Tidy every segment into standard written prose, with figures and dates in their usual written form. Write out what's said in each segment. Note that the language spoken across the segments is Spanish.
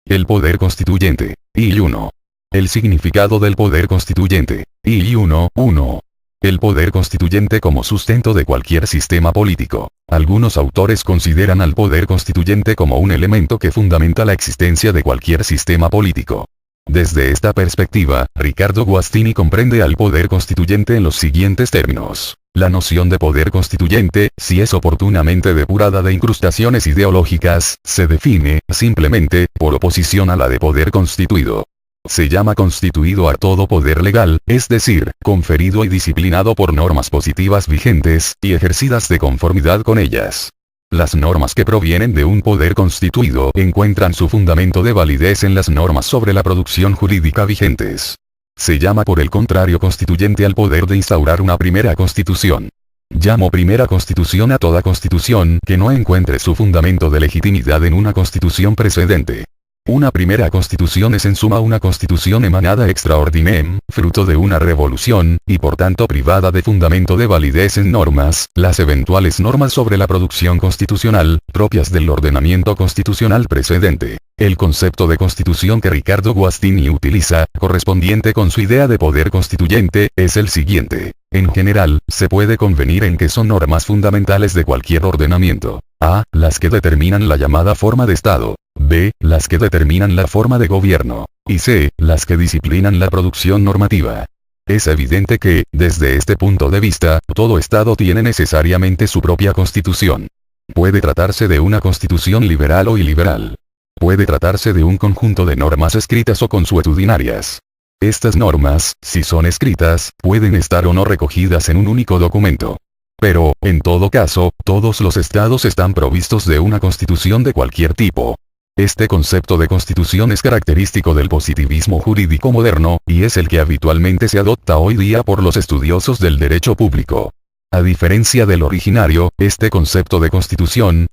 El poder constituyente. Y 1. El significado del poder constituyente. Y 1. El poder constituyente como sustento de cualquier sistema político. Algunos autores consideran al poder constituyente como un elemento que fundamenta la existencia de cualquier sistema político. Desde esta perspectiva, Ricardo Guastini comprende al poder constituyente en los siguientes términos. La noción de poder constituyente, si es oportunamente depurada de incrustaciones ideológicas, se define, simplemente, por oposición a la de poder constituido. Se llama constituido a todo poder legal, es decir, conferido y disciplinado por normas positivas vigentes, y ejercidas de conformidad con ellas. Las normas que provienen de un poder constituido encuentran su fundamento de validez en las normas sobre la producción jurídica vigentes. Se llama por el contrario constituyente al poder de instaurar una primera constitución. Llamo primera constitución a toda constitución que no encuentre su fundamento de legitimidad en una constitución precedente. Una primera constitución es en suma una constitución emanada extra ordinem, fruto de una revolución, y por tanto privada de fundamento de validez en normas, las eventuales normas sobre la producción constitucional, propias del ordenamiento constitucional precedente. El concepto de constitución que Ricardo Guastini utiliza, correspondiente con su idea de poder constituyente, es el siguiente. En general, se puede convenir en que son normas fundamentales de cualquier ordenamiento. A. Las que determinan la llamada forma de Estado. B. Las que determinan la forma de gobierno. Y C. Las que disciplinan la producción normativa. Es evidente que, desde este punto de vista, todo Estado tiene necesariamente su propia constitución. Puede tratarse de una constitución liberal o iliberal. Puede tratarse de un conjunto de normas escritas o consuetudinarias. Estas normas, si son escritas, pueden estar o no recogidas en un único documento. Pero, en todo caso, todos los estados están provistos de una constitución de cualquier tipo. Este concepto de constitución es característico del positivismo jurídico moderno, y es el que habitualmente se adopta hoy día por los estudiosos del derecho público. A diferencia del originario, este concepto de constitución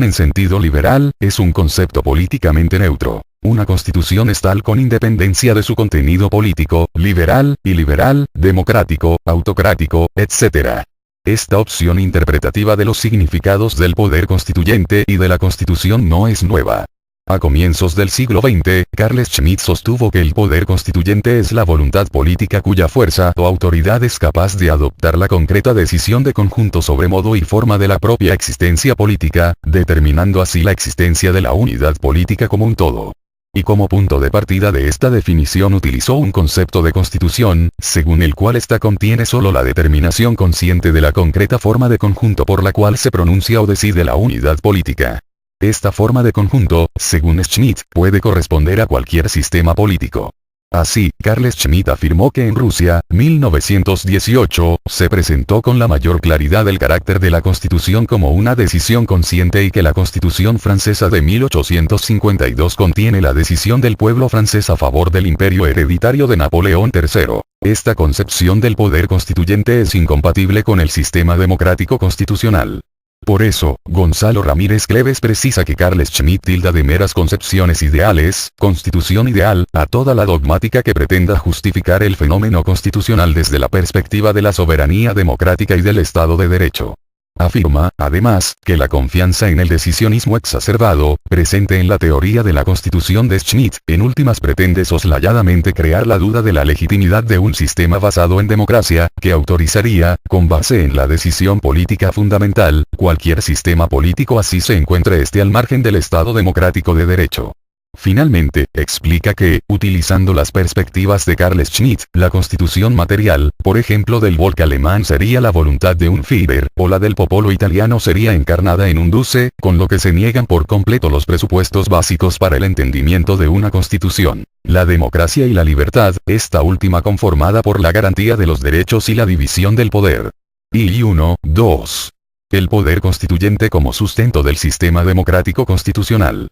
en sentido liberal, es un concepto políticamente neutro. Una constitución es tal con independencia de su contenido político, liberal, iliberal, democrático, autocrático, etc. Esta opción interpretativa de los significados del poder constituyente y de la Constitución no es nueva. A comienzos del siglo XX, Carl Schmitt sostuvo que el poder constituyente es la voluntad política cuya fuerza o autoridad es capaz de adoptar la concreta decisión de conjunto sobre modo y forma de la propia existencia política, determinando así la existencia de la unidad política como un todo. Y como punto de partida de esta definición utilizó un concepto de constitución, según el cual ésta contiene solo la determinación consciente de la concreta forma de conjunto por la cual se pronuncia o decide la unidad política. Esta forma de conjunto, según Schmitt, puede corresponder a cualquier sistema político. Así, Carl Schmitt afirmó que en Rusia, 1918, se presentó con la mayor claridad el carácter de la Constitución como una decisión consciente y que la Constitución francesa de 1852 contiene la decisión del pueblo francés a favor del imperio hereditario de Napoleón III. Esta concepción del poder constituyente es incompatible con el sistema democrático constitucional. Por eso, Gonzalo Ramírez Cleves precisa que Carl Schmitt tilda de meras concepciones ideales, constitución ideal, a toda la dogmática que pretenda justificar el fenómeno constitucional desde la perspectiva de la soberanía democrática y del Estado de Derecho. Afirma, además, que la confianza en el decisionismo exacerbado, presente en la teoría de la Constitución de Schmitt, en últimas pretende soslayadamente crear la duda de la legitimidad de un sistema basado en democracia, que autorizaría, con base en la decisión política fundamental, cualquier sistema político así se encuentre al margen del Estado democrático de derecho. Finalmente, explica que, utilizando las perspectivas de Carl Schmitt, la constitución material, por ejemplo del Volk alemán sería la voluntad de un Führer, o la del popolo italiano sería encarnada en un Duce, con lo que se niegan por completo los presupuestos básicos para el entendimiento de una constitución. La democracia y la libertad, esta última conformada por la garantía de los derechos y la división del poder. Y 2. El poder constituyente como sustento del sistema democrático constitucional.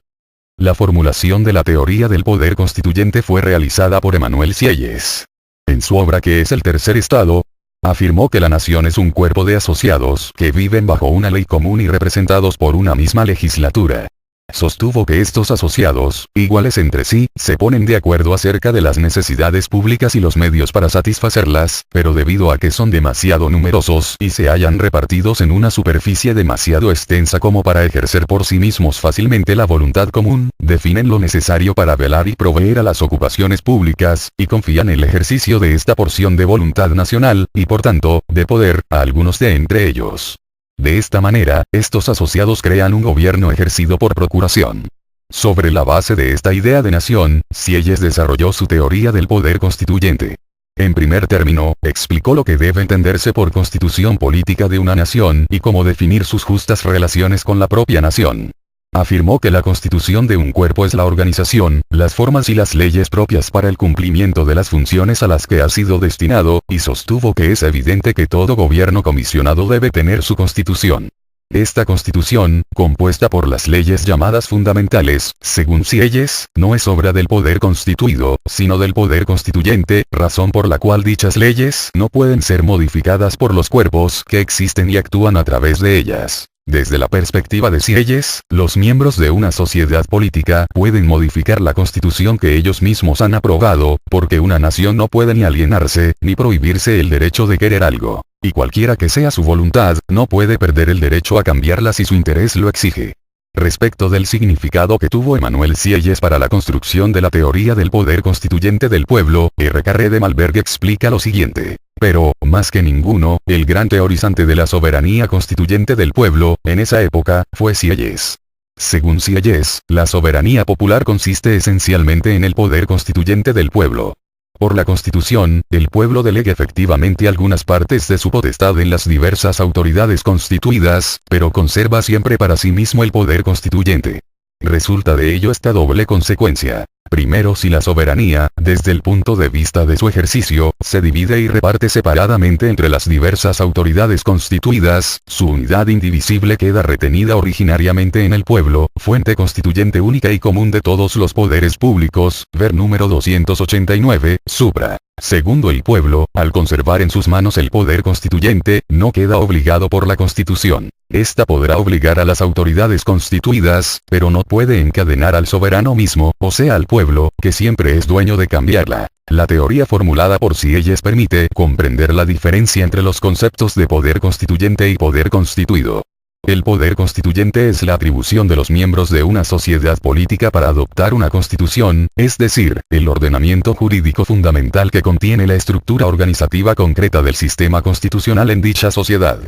La formulación de la teoría del poder constituyente fue realizada por Emanuel Sieyes. En su obra ¿Qué es el tercer estado?, afirmó que la nación es un cuerpo de asociados que viven bajo una ley común y representados por una misma legislatura. Sostuvo que estos asociados, iguales entre sí, se ponen de acuerdo acerca de las necesidades públicas y los medios para satisfacerlas, pero debido a que son demasiado numerosos y se hallan repartidos en una superficie demasiado extensa como para ejercer por sí mismos fácilmente la voluntad común, definen lo necesario para velar y proveer a las ocupaciones públicas, y confían el ejercicio de esta porción de voluntad nacional, y por tanto, de poder, a algunos de entre ellos. De esta manera, estos asociados crean un gobierno ejercido por procuración. Sobre la base de esta idea de nación, Sieyès desarrolló su teoría del poder constituyente. En primer término, explicó lo que debe entenderse por constitución política de una nación y cómo definir sus justas relaciones con la propia nación. Afirmó que la constitución de un cuerpo es la organización, las formas y las leyes propias para el cumplimiento de las funciones a las que ha sido destinado, y sostuvo que es evidente que todo gobierno comisionado debe tener su constitución. Esta constitución, compuesta por las leyes llamadas fundamentales, según Sieyès, no es obra del poder constituido, sino del poder constituyente, razón por la cual dichas leyes no pueden ser modificadas por los cuerpos que existen y actúan a través de ellas. Desde la perspectiva de Sieyès, los miembros de una sociedad política pueden modificar la constitución que ellos mismos han aprobado, porque una nación no puede ni alienarse, ni prohibirse el derecho de querer algo. Y cualquiera que sea su voluntad, no puede perder el derecho a cambiarla si su interés lo exige. Respecto del significado que tuvo Emmanuel Sieyès para la construcción de la teoría del poder constituyente del pueblo, R. Carré de Malberg explica lo siguiente. Pero, más que ninguno, el gran teorizante de la soberanía constituyente del pueblo, en esa época, fue Sieyès. Según Sieyès, la soberanía popular consiste esencialmente en el poder constituyente del pueblo. Por la Constitución, el pueblo delega efectivamente algunas partes de su potestad en las diversas autoridades constituidas, pero conserva siempre para sí mismo el poder constituyente. Resulta de ello esta doble consecuencia. Primero, si la soberanía, desde el punto de vista de su ejercicio, se divide y reparte separadamente entre las diversas autoridades constituidas, su unidad indivisible queda retenida originariamente en el pueblo, fuente constituyente única y común de todos los poderes públicos, ver número 289, supra. Segundo, el pueblo, al conservar en sus manos el poder constituyente, no queda obligado por la Constitución. Esta podrá obligar a las autoridades constituidas, pero no puede encadenar al soberano mismo, o sea al pueblo, que siempre es dueño de cambiarla. La teoría formulada por Sieyès permite comprender la diferencia entre los conceptos de poder constituyente y poder constituido. El poder constituyente es la atribución de los miembros de una sociedad política para adoptar una constitución, es decir, el ordenamiento jurídico fundamental que contiene la estructura organizativa concreta del sistema constitucional en dicha sociedad.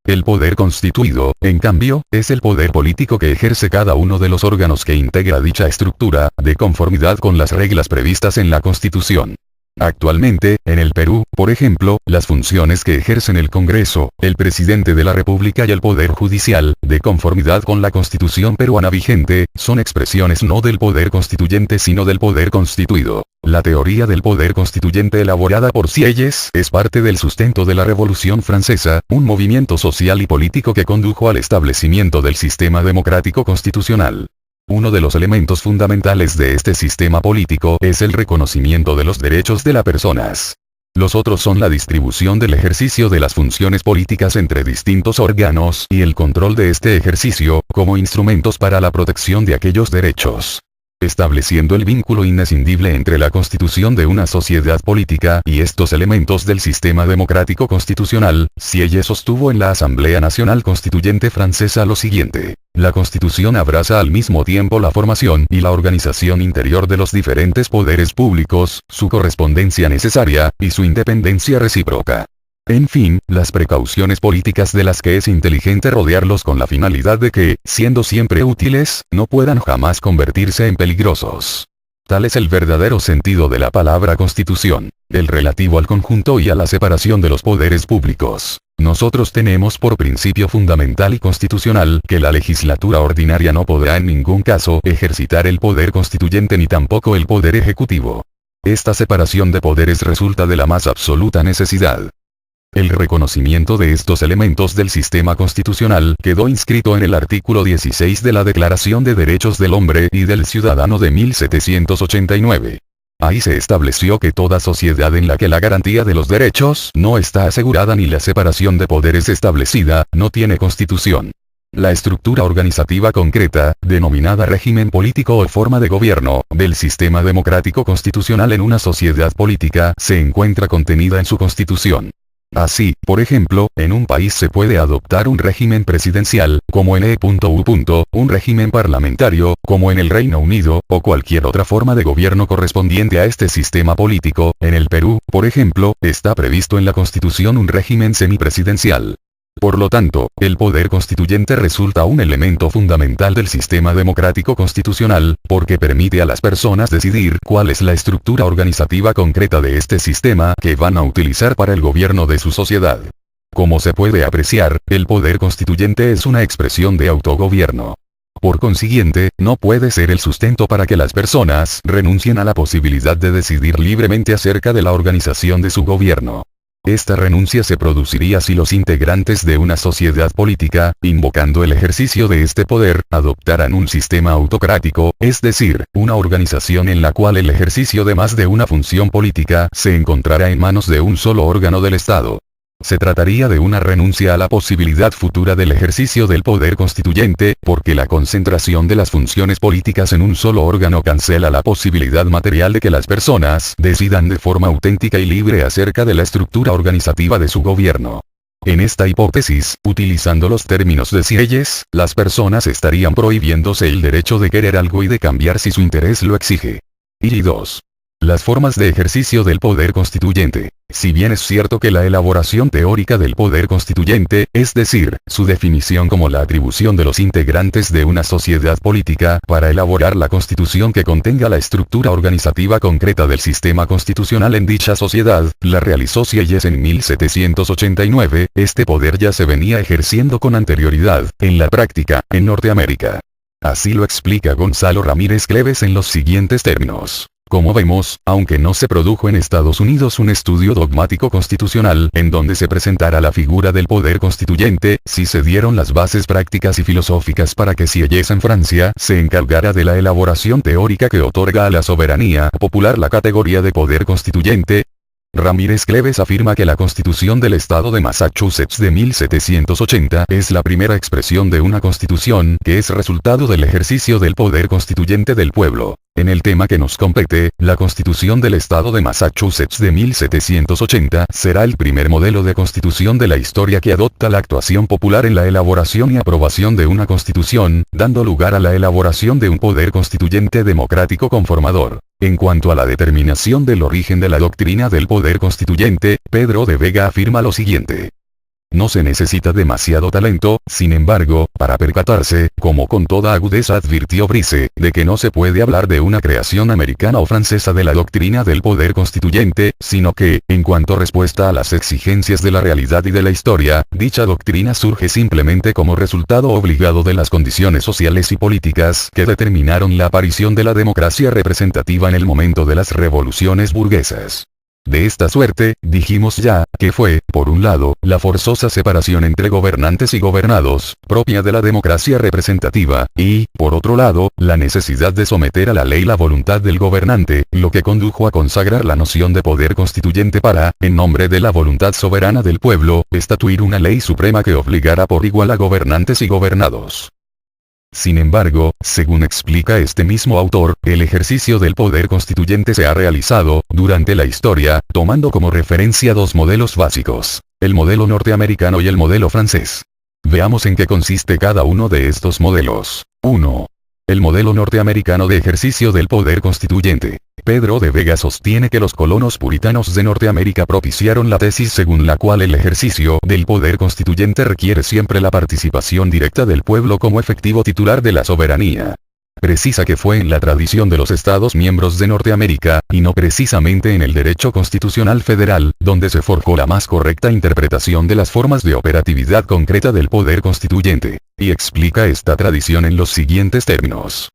El poder constituido, en cambio, es el poder político que ejerce cada uno de los órganos que integra dicha estructura, de conformidad con las reglas previstas en la Constitución. Actualmente, en el Perú, por ejemplo, las funciones que ejercen el Congreso, el Presidente de la República y el Poder Judicial, de conformidad con la Constitución peruana vigente, son expresiones no del poder constituyente sino del poder constituido. La teoría del poder constituyente elaborada por Sieyès es parte del sustento de la Revolución Francesa, un movimiento social y político que condujo al establecimiento del sistema democrático constitucional. Uno de los elementos fundamentales de este sistema político es el reconocimiento de los derechos de las personas. Los otros son la distribución del ejercicio de las funciones políticas entre distintos órganos y el control de este ejercicio, como instrumentos para la protección de aquellos derechos. Estableciendo el vínculo inescindible entre la constitución de una sociedad política y estos elementos del sistema democrático constitucional, Sieyès sostuvo en la Asamblea Nacional Constituyente Francesa lo siguiente. La Constitución abraza al mismo tiempo la formación y la organización interior de los diferentes poderes públicos, su correspondencia necesaria, y su independencia recíproca. En fin, las precauciones políticas de las que es inteligente rodearlos con la finalidad de que, siendo siempre útiles, no puedan jamás convertirse en peligrosos. Tal es el verdadero sentido de la palabra Constitución, el relativo al conjunto y a la separación de los poderes públicos. Nosotros tenemos por principio fundamental y constitucional que la legislatura ordinaria no podrá en ningún caso ejercitar el poder constituyente ni tampoco el poder ejecutivo. Esta separación de poderes resulta de la más absoluta necesidad. El reconocimiento de estos elementos del sistema constitucional quedó inscrito en el artículo 16 de la Declaración de Derechos del Hombre y del Ciudadano de 1789. Ahí se estableció que toda sociedad en la que la garantía de los derechos no está asegurada ni la separación de poderes establecida, no tiene constitución. La estructura organizativa concreta, denominada régimen político o forma de gobierno, del sistema democrático constitucional en una sociedad política, se encuentra contenida en su constitución. Así, por ejemplo, en un país se puede adoptar un régimen presidencial, como en E.U. Un régimen parlamentario, como en el Reino Unido, o cualquier otra forma de gobierno correspondiente a este sistema político. En el Perú, por ejemplo, está previsto en la Constitución un régimen semipresidencial. Por lo tanto, el poder constituyente resulta un elemento fundamental del sistema democrático constitucional, porque permite a las personas decidir cuál es la estructura organizativa concreta de este sistema que van a utilizar para el gobierno de su sociedad. Como se puede apreciar, el poder constituyente es una expresión de autogobierno. Por consiguiente, no puede ser el sustento para que las personas renuncien a la posibilidad de decidir libremente acerca de la organización de su gobierno. Esta renuncia se produciría si los integrantes de una sociedad política, invocando el ejercicio de este poder, adoptaran un sistema autocrático, es decir, una organización en la cual el ejercicio de más de una función política se encontrará en manos de un solo órgano del Estado. Se trataría de una renuncia a la posibilidad futura del ejercicio del poder constituyente, porque la concentración de las funciones políticas en un solo órgano cancela la posibilidad material de que las personas decidan de forma auténtica y libre acerca de la estructura organizativa de su gobierno. En esta hipótesis, utilizando los términos de Sieyès, las personas estarían prohibiéndose el derecho de querer algo y de cambiar si su interés lo exige. Y 2. Las formas de ejercicio del poder constituyente. Si bien es cierto que la elaboración teórica del poder constituyente, es decir, su definición como la atribución de los integrantes de una sociedad política para elaborar la constitución que contenga la estructura organizativa concreta del sistema constitucional en dicha sociedad, la realizó Sieyès en 1789, este poder ya se venía ejerciendo con anterioridad, en la práctica, en Norteamérica. Así lo explica Gonzalo Ramírez Cleves en los siguientes términos. Como vemos, aunque no se produjo en Estados Unidos un estudio dogmático constitucional en donde se presentara la figura del poder constituyente, sí se dieron las bases prácticas y filosóficas para que Sieyès en Francia se encargara de la elaboración teórica que otorga a la soberanía popular la categoría de poder constituyente. Ramírez Cleves afirma que la Constitución del Estado de Massachusetts de 1780 es la primera expresión de una constitución que es resultado del ejercicio del poder constituyente del pueblo. En el tema que nos compete, la Constitución del Estado de Massachusetts de 1780 será el primer modelo de constitución de la historia que adopta la actuación popular en la elaboración y aprobación de una constitución, dando lugar a la elaboración de un poder constituyente democrático conformador. En cuanto a la determinación del origen de la doctrina del poder constituyente, Pedro de Vega afirma lo siguiente. No se necesita demasiado talento, sin embargo, para percatarse, como con toda agudeza advirtió Brice, de que no se puede hablar de una creación americana o francesa de la doctrina del poder constituyente, sino que, en cuanto respuesta a las exigencias de la realidad y de la historia, dicha doctrina surge simplemente como resultado obligado de las condiciones sociales y políticas que determinaron la aparición de la democracia representativa en el momento de las revoluciones burguesas. De esta suerte, dijimos ya, que fue, por un lado, la forzosa separación entre gobernantes y gobernados, propia de la democracia representativa, y, por otro lado, la necesidad de someter a la ley la voluntad del gobernante, lo que condujo a consagrar la noción de poder constituyente para, en nombre de la voluntad soberana del pueblo, estatuir una ley suprema que obligara por igual a gobernantes y gobernados. Sin embargo, según explica este mismo autor, el ejercicio del poder constituyente se ha realizado, durante la historia, tomando como referencia dos modelos básicos, el modelo norteamericano y el modelo francés. Veamos en qué consiste cada uno de estos modelos. 1. El modelo norteamericano de ejercicio del poder constituyente. Pedro de Vega sostiene que los colonos puritanos de Norteamérica propiciaron la tesis según la cual el ejercicio del poder constituyente requiere siempre la participación directa del pueblo como efectivo titular de la soberanía. Precisa que fue en la tradición de los Estados miembros de Norteamérica, y no precisamente en el derecho constitucional federal, donde se forjó la más correcta interpretación de las formas de operatividad concreta del poder constituyente, y explica esta tradición en los siguientes términos.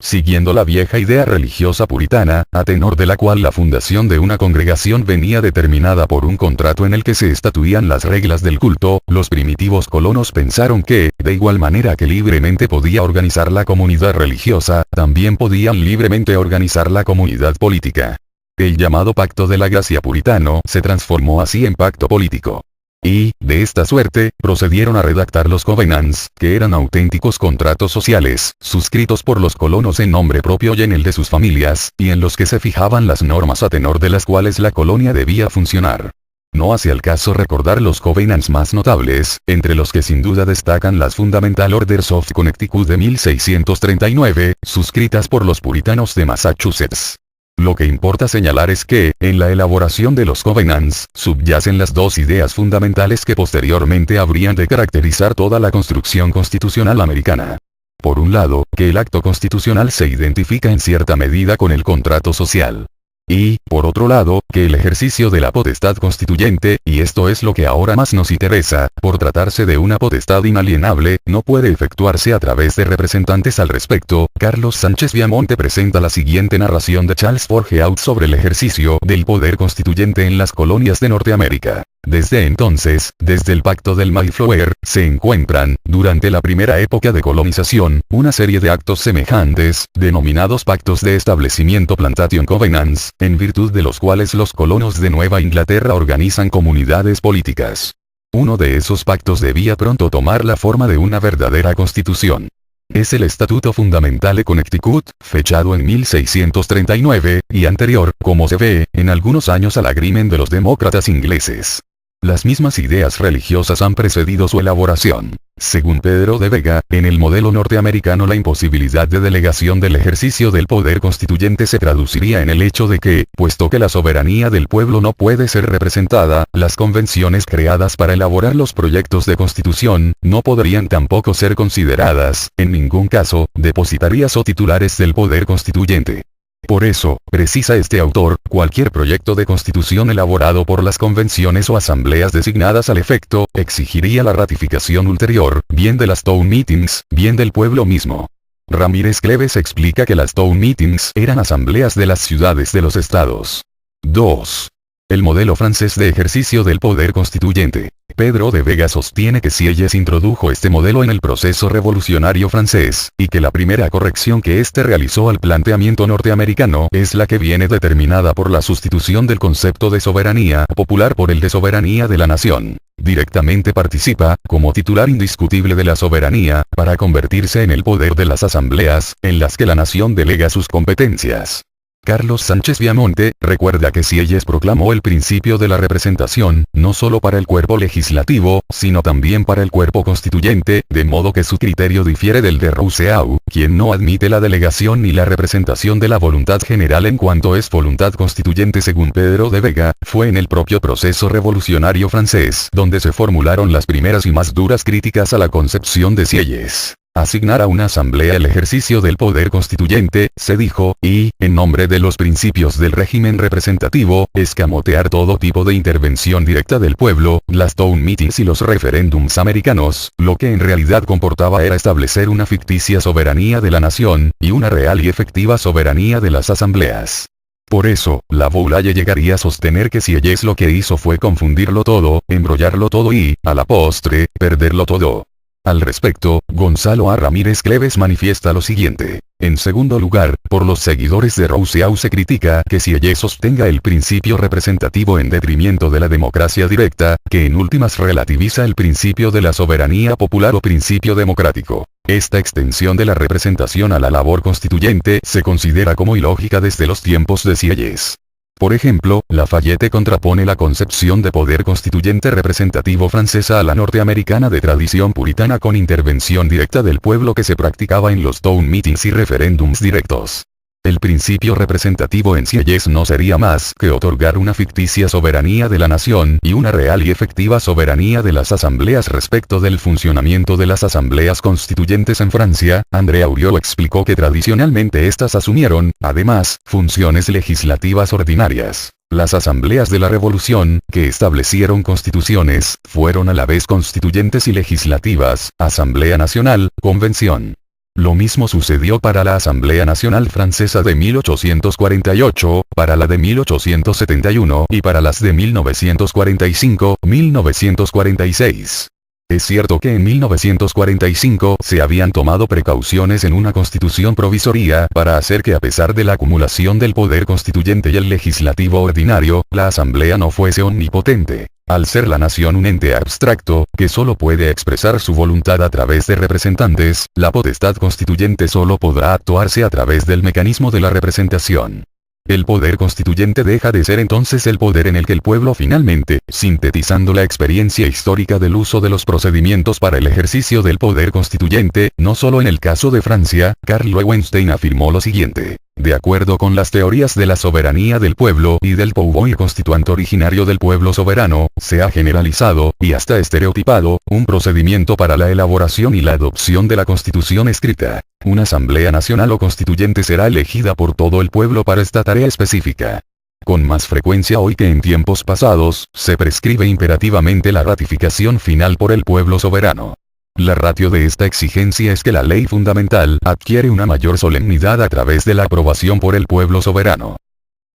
Siguiendo la vieja idea religiosa puritana, a tenor de la cual la fundación de una congregación venía determinada por un contrato en el que se estatuían las reglas del culto, los primitivos colonos pensaron que, de igual manera que libremente podía organizar la comunidad religiosa, también podían libremente organizar la comunidad política. El llamado Pacto de la Gracia puritano se transformó así en pacto político. Y, de esta suerte, procedieron a redactar los covenants, que eran auténticos contratos sociales, suscritos por los colonos en nombre propio y en el de sus familias, y en los que se fijaban las normas a tenor de las cuales la colonia debía funcionar. No hace al caso recordar los covenants más notables, entre los que sin duda destacan las Fundamental Orders of Connecticut de 1639, suscritas por los puritanos de Massachusetts. Lo que importa señalar es que, en la elaboración de los covenants, subyacen las dos ideas fundamentales que posteriormente habrían de caracterizar toda la construcción constitucional americana. Por un lado, que el acto constitucional se identifica en cierta medida con el contrato social. Y, por otro lado, que el ejercicio de la potestad constituyente, y esto es lo que ahora más nos interesa, por tratarse de una potestad inalienable, no puede efectuarse a través de representantes al respecto. Carlos Sánchez Viamonte presenta la siguiente narración de Charles Forgeaut sobre el ejercicio del poder constituyente en las colonias de Norteamérica. Desde entonces, desde el Pacto del Mayflower, se encuentran, durante la primera época de colonización, una serie de actos semejantes, denominados Pactos de Establecimiento Plantation Covenants, en virtud de los cuales los colonos de Nueva Inglaterra organizan comunidades políticas. Uno de esos pactos debía pronto tomar la forma de una verdadera constitución. Es el Estatuto Fundamental de Connecticut, fechado en 1639, y anterior, como se ve, en algunos años al agrimen de los demócratas ingleses. Las mismas ideas religiosas han precedido su elaboración. Según Pedro de Vega, en el modelo norteamericano la imposibilidad de delegación del ejercicio del poder constituyente se traduciría en el hecho de que, puesto que la soberanía del pueblo no puede ser representada, las convenciones creadas para elaborar los proyectos de constitución, no podrían tampoco ser consideradas, en ningún caso, depositarias o titulares del poder constituyente. Por eso, precisa este autor, cualquier proyecto de constitución elaborado por las convenciones o asambleas designadas al efecto, exigiría la ratificación ulterior, bien de las Town Meetings, bien del pueblo mismo. Ramírez Cleves explica que las Town Meetings eran asambleas de las ciudades de los estados. 2. El modelo francés de ejercicio del poder constituyente. Pedro de Vega sostiene que Sieyès introdujo este modelo en el proceso revolucionario francés, y que la primera corrección que éste realizó al planteamiento norteamericano es la que viene determinada por la sustitución del concepto de soberanía popular por el de soberanía de la nación. Directamente participa, como titular indiscutible de la soberanía, para convertirse en el poder de las asambleas, en las que la nación delega sus competencias. Carlos Sánchez Viamonte, recuerda que Sieyès proclamó el principio de la representación, no solo para el cuerpo legislativo, sino también para el cuerpo constituyente, de modo que su criterio difiere del de Rousseau, quien no admite la delegación ni la representación de la voluntad general en cuanto es voluntad constituyente. Según Pedro de Vega, fue en el propio proceso revolucionario francés donde se formularon las primeras y más duras críticas a la concepción de Sieyès. Asignar a una asamblea el ejercicio del poder constituyente, se dijo, y, en nombre de los principios del régimen representativo, escamotear todo tipo de intervención directa del pueblo, las Town Meetings y los referéndums americanos, lo que en realidad comportaba era establecer una ficticia soberanía de la nación, y una real y efectiva soberanía de las asambleas. Por eso, la Boulaye llegaría a sostener que Sieyès lo que hizo fue confundirlo todo, embrollarlo todo y, a la postre, perderlo todo. Al respecto, Gonzalo A. Ramírez Cleves manifiesta lo siguiente. En segundo lugar, por los seguidores de Rousseau se critica que Sieyès sostenga el principio representativo en detrimento de la democracia directa, que en últimas relativiza el principio de la soberanía popular o principio democrático. Esta extensión de la representación a la labor constituyente se considera como ilógica desde los tiempos de Sieyès. Por ejemplo, Lafayette contrapone la concepción de poder constituyente representativo francesa a la norteamericana de tradición puritana con intervención directa del pueblo que se practicaba en los Town Meetings y referéndums directos. El principio representativo en Sieyès no sería más que otorgar una ficticia soberanía de la nación y una real y efectiva soberanía de las asambleas. Respecto del funcionamiento de las asambleas constituyentes en Francia, André Auriol explicó que tradicionalmente estas asumieron, además, funciones legislativas ordinarias. Las asambleas de la Revolución, que establecieron constituciones, fueron a la vez constituyentes y legislativas, Asamblea Nacional, Convención. Lo mismo sucedió para la Asamblea Nacional Francesa de 1848, para la de 1871 y para las de 1945-1946. Es cierto que en 1945 se habían tomado precauciones en una constitución provisoria para hacer que a pesar de la acumulación del poder constituyente y el legislativo ordinario, la Asamblea no fuese omnipotente. Al ser la nación un ente abstracto, que solo puede expresar su voluntad a través de representantes, la potestad constituyente solo podrá actuarse a través del mecanismo de la representación. El poder constituyente deja de ser entonces el poder en el que el pueblo finalmente, sintetizando la experiencia histórica del uso de los procedimientos para el ejercicio del poder constituyente, no solo en el caso de Francia, Karl Loewenstein afirmó lo siguiente. De acuerdo con las teorías de la soberanía del pueblo y del pouvoir constituante originario del pueblo soberano, se ha generalizado, y hasta estereotipado, un procedimiento para la elaboración y la adopción de la constitución escrita. Una asamblea nacional o constituyente será elegida por todo el pueblo para esta tarea específica. Con más frecuencia hoy que en tiempos pasados, se prescribe imperativamente la ratificación final por el pueblo soberano. La ratio de esta exigencia es que la ley fundamental adquiere una mayor solemnidad a través de la aprobación por el pueblo soberano.